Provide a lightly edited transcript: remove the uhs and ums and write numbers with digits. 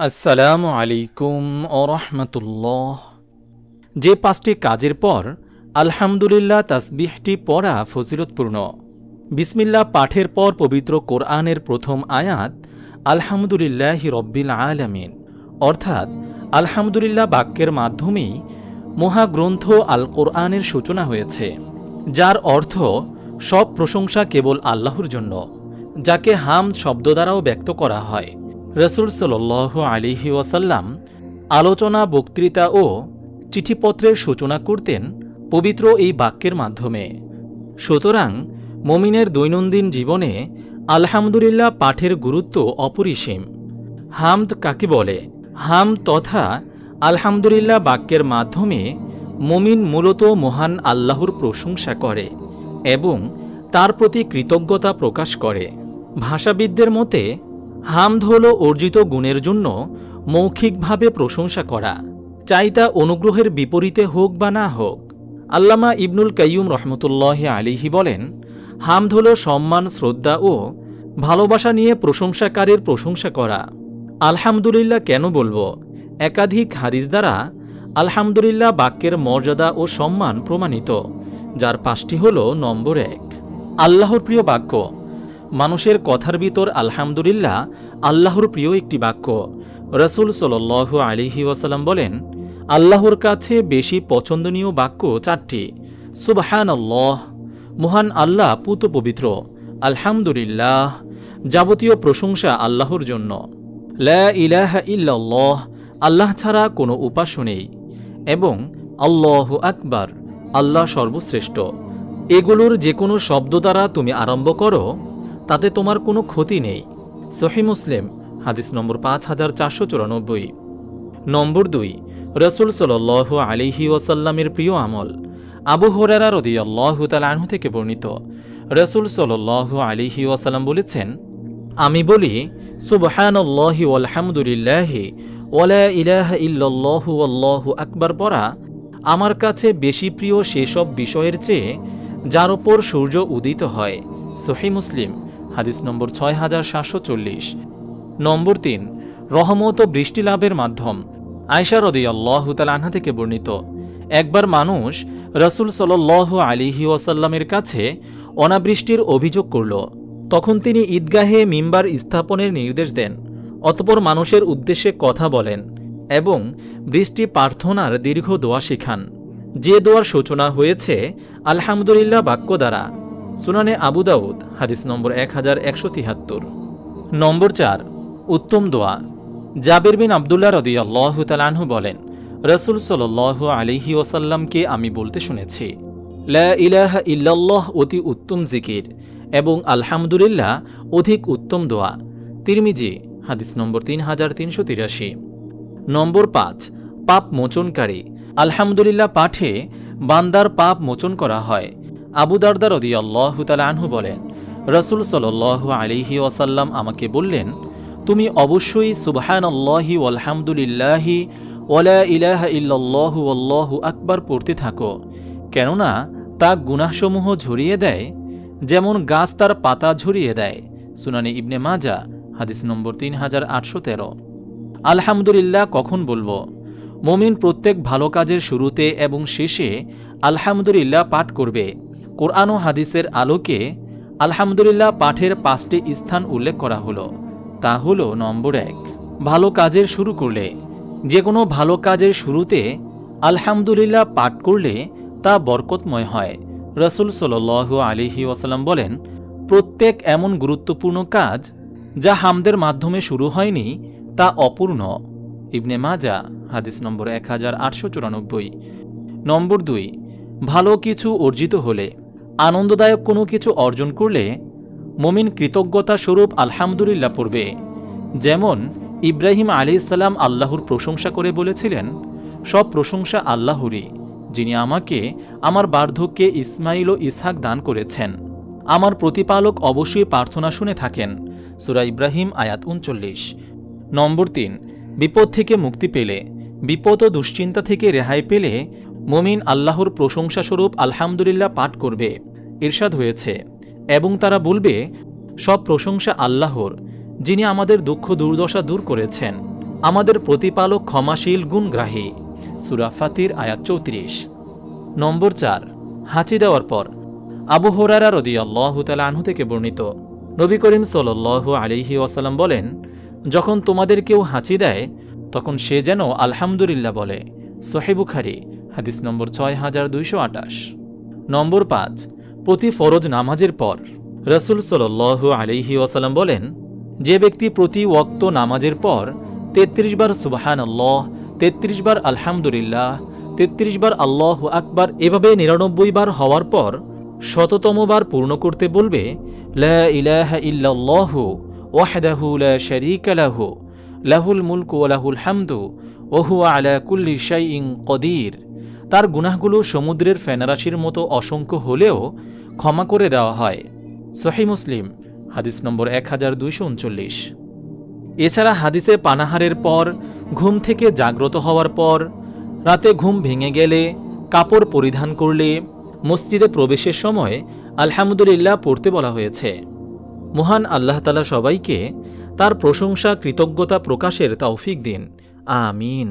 আসসালামু আলাইকুম ও রহমতুল্লাহ। যে পাঁচটি কাজের পর আলহামদুলিল্লাহ তাসবিহটি পড়া ফজিলতপূর্ণ। বিসমিল্লাহ পাঠের পর পবিত্র কোরআনের প্রথম আয়াত আলহামদুলিল্লাহি রব্বিল আলামিন, অর্থাৎ আলহামদুলিল্লাহ বাক্যের মাধ্যমেই মহাগ্রন্থ আল কোরআনের সূচনা হয়েছে, যার অর্থ সব প্রশংসা কেবল আল্লাহর জন্য, যাকে হামদ শব্দ দ্বারাও ব্যক্ত করা হয়। রাসূল সাল্লাল্লাহু আলাইহি ওয়াসাল্লাম আলোচনা, বক্তৃতা ও চিঠিপত্রের সূচনা করতেন পবিত্র এই বাক্যের মাধ্যমে। সুতরাং মুমিনের দৈনন্দিন জীবনে আলহামদুলিল্লাহ পাঠের গুরুত্ব অপরিসীম। হামদ কাকে বলে? হামদ তথা আলহামদুলিল্লাহ বাক্যের মাধ্যমে মুমিন মূলত মহান আল্লাহর প্রশংসা করে এবং তার প্রতি কৃতজ্ঞতা প্রকাশ করে। ভাষাবিদদের মতে হামদ হল অর্জিত গুণের জন্য মৌখিকভাবে প্রশংসা করা, চাই তা অনুগ্রহের বিপরীতে হোক বা না হোক। আল্লামা ইবনুল কাইয়ুম রহমতুল্লাহি আলাইহি বলেন, হামদ হল সম্মান, শ্রদ্ধা ও ভালোবাসা নিয়ে প্রশংসাকারীর প্রশংসা করা। আলহামদুলিল্লাহ কেন বলবো? একাধিক হাদিস দ্বারা আলহামদুলিল্লাহ বাক্যের মর্যাদা ও সম্মান প্রমাণিত, যার পাঁচটি হল: নম্বর 1, আল্লাহর প্রিয় বাক্য। মানুষের কথার ভিতর আলহামদুলিল্লাহ আল্লাহর প্রিয় একটি বাক্য। রাসূল সাল্লাল্লাহু আলাইহি ওয়াসাল্লাম বলেন, আল্লাহর কাছে বেশি পছন্দনীয় বাক্য 4টি: সুবহানাল্লাহ, মহান আল্লাহ পুত পবিত্র; আলহামদুলিল্লাহ, যাবতীয় প্রশংসা আল্লাহর জন্য; লা ইলাহা ইল্লাল্লাহ, আল্লাহ ছাড়া কোনো উপাস্য নেই; এবং আল্লাহু আকবার, আল্লাহ সর্বশ্রেষ্ঠ। এগুলোর যে কোনো শব্দ দ্বারা তুমি আরম্ভ করো, তাতে তোমার কোনো ক্ষতি নেই। সহিহ মুসলিম, হাদিস নম্বর 5494। নম্বর 2, রাসূল সাল্লাল্লাহু আলাইহি ওয়াসাল্লামের প্রিয় আমল। আবু হুরায়রা রাদিয়াল্লাহু তাআলা আনহু থেকে বর্ণিত, রাসূল সাল্লাল্লাহু আলাইহি ওয়াসাল্লাম বলেছেন, আমি বলি সুবহানাল্লাহি ওয়ালহামদুলিল্লাহি ওয়ালা ইলাহা ইল্লাল্লাহু আল্লাহু আকবার পড়া আমার কাছে বেশি প্রিয় সেসব বিষয়ের চেয়ে যার ওপর সূর্য উদিত হয়। সহিহ মুসলিম, হাদিস নম্বর 6740। নম্বর 3, রহমত ও বৃষ্টি লাভের মাধ্যম। আয়েশা রাদিয়াল্লাহু তাআলা আনহা থেকে বর্ণিত, একবার মানুষ রাসূল সাল্লাল্লাহু আলাইহি ওয়াসাল্লামের কাছে অনাবৃষ্টির অভিযোগ করল। তখন তিনি ঈদগাহে মিম্বার স্থাপনের নির্দেশ দেন, অতঃপর মানুষের উদ্দেশ্যে কথা বলেন এবং বৃষ্টি প্রার্থনার দীর্ঘ দোয়া শিখান, যে দোয়ার সূচনা হয়েছে আলহামদুলিল্লাহ বাক্য দ্বারা। সুনানে আবু দাউদ, হাদিস নম্বর 1173। নম্বর 4, উত্তম দোয়া। জাবির বিন আব্দুল্লাহ রাদিয়াল্লাহু তাআলা আনহু বলেন, রাসূল সাল্লাল্লাহু আলাইহি ওয়াসাল্লামকে আমি বলতে শুনেছি, লা ইলাহা ইল্লাল্লাহ অতি উত্তম জিকির এবং আলহামদুলিল্লাহ অধিক উত্তম দোয়া। তিরমিজি, হাদিস নম্বর 3383। নম্বর 5, পাপ মোচনকারী। আলহামদুলিল্লাহ পাঠে বান্দার পাপ মোচন করা হয়। আবু দারদা রাদিয়াল্লাহু তাআলা আনহু বলেন, রাসূল সাল্লাল্লাহু আলাইহি ওয়াসাল্লাম আমাকে বললেন, তুমি অবশ্যই সুবহানাল্লাহি ওয়ালহামদুলিল্লাহি ওয়ালা ইলাহা ইল্লাল্লাহু আল্লাহু আকবার পড়তে থাকো, কেননা তা গুনাহসমূহ ঝরিয়ে দেয়, যেমন গাছ তার পাতা ঝরিয়ে দেয়। সুনানে ইবনে মাজা, হাদিস নম্বর 3813। আলহামদুলিল্লাহ কখন বলবো? মুমিন প্রত্যেক ভালো কাজের শুরুতে এবং শেষে আলহামদুলিল্লাহ পাঠ করবে। কোরআন ও হাদিসের আলোকে আলহামদুলিল্লাহ পাঠের 5টি স্থান উল্লেখ করা হলো। তা হল: নম্বর 1, ভালো কাজের শুরু করলে। যে কোনো ভালো কাজের শুরুতে আলহামদুলিল্লাহ পাঠ করলে তা বরকতময় হয়। রাসূল সাল্লাল্লাহু আলাইহি ওয়াসাল্লাম বলেন, প্রত্যেক এমন গুরুত্বপূর্ণ কাজ যা হামদের মাধ্যমে শুরু হয়নি তা অপূর্ণ। ইবনে মাজা, হাদিস নম্বর 1894। নম্বর 2, ভালো কিছু অর্জিত হলে। আনন্দদায়ক কোনো কিছু অর্জন করলে মুমিন কৃতজ্ঞতা স্বরূপ আলহামদুলিল্লাহ পড়বে। যেমন ইব্রাহিম আলাইহিস সালাম আল্লাহর প্রশংসা করে বলেছিলেন, সব প্রশংসা আল্লাহরই, যিনি আমাকে আমার বার্ধক্যে ইসমাইল ও ইসহাক দান করেছেন। আমার প্রতিপালক অবশ্যই প্রার্থনা শুনে থাকেন। সূরা ইব্রাহিম, আয়াত 39। নম্বর 3, বিপদ থেকে মুক্তি পেলে। বিপদ ও দুশ্চিন্তা থেকে রেহাই পেলে মুমিন আল্লাহর প্রশংসা স্বরূপ আলহামদুলিল্লাহ পাঠ করবে। ইরশাদ হয়েছে, এবং তারা বলবে, সব প্রশংসা আল্লাহর, যিনি আমাদের দুঃখ দুর্দশা দূর করেছেন। আমাদের প্রতিপালক ক্ষমাশীল গুণগ্রাহী। সূরা ফাতির আয়াত 34। নম্বর 4, হাঁচি দেওয়ার পর। আবু হুরায়রা রাদিয়াল্লাহু তাআলা আনহু থেকে বর্ণিত, নবী করিম সাল্লাল্লাহু আলাইহি ওয়াসাল্লাম বলেন, যখন তোমাদের কেউ হাঁচি দেয় তখন সে যেন আলহামদুলিল্লাহ বলে। সহিহ বুখারী হাদিস নম্বর 6228। নম্বর 5, প্রতি ফরজ নামাজের পর। রাসূল সাল্লাল্লাহু আলাইহি ওয়াসাল্লাম বলেন, যে ব্যক্তি প্রতি ওয়াক্ত নামাজের পর 33 বার সুবহানাল্লাহ, 33 বার আলহামদুলিল্লাহ, 33 বার আল্লাহু আকবার এভাবে 99 বার হওয়ার পর 100তম বার পূর্ণ করতে বলবে, লা ইলাহা ইল্লাল্লাহু ওয়াহদাহু লা শারীকা লাহু লাহুল মুলকু ওয়া লাহুল হামদু ওয়া হুয়া আলা কুল্লি শাইইন কদির, তার গুনাহগুলো সমুদ্রের ফেনারাশির মতো অসংখ্য হলেও ক্ষমা করে দেওয়া হয়। সহিহ মুসলিম হাদিস নম্বর 1239। এছাড়া হাদিসে পানাহারের পর, ঘুম থেকে জাগ্রত হওয়ার পর, রাতে ঘুম ভেঙে গেলে, কাপড় পরিধান করলে, মসজিদে প্রবেশের সময় আলহামদুলিল্লাহ পড়তে বলা হয়েছে। মহান আল্লাহ তাআলা সবাইকে তার প্রশংসা কৃতজ্ঞতা প্রকাশের তৌফিক দিন। আমিন।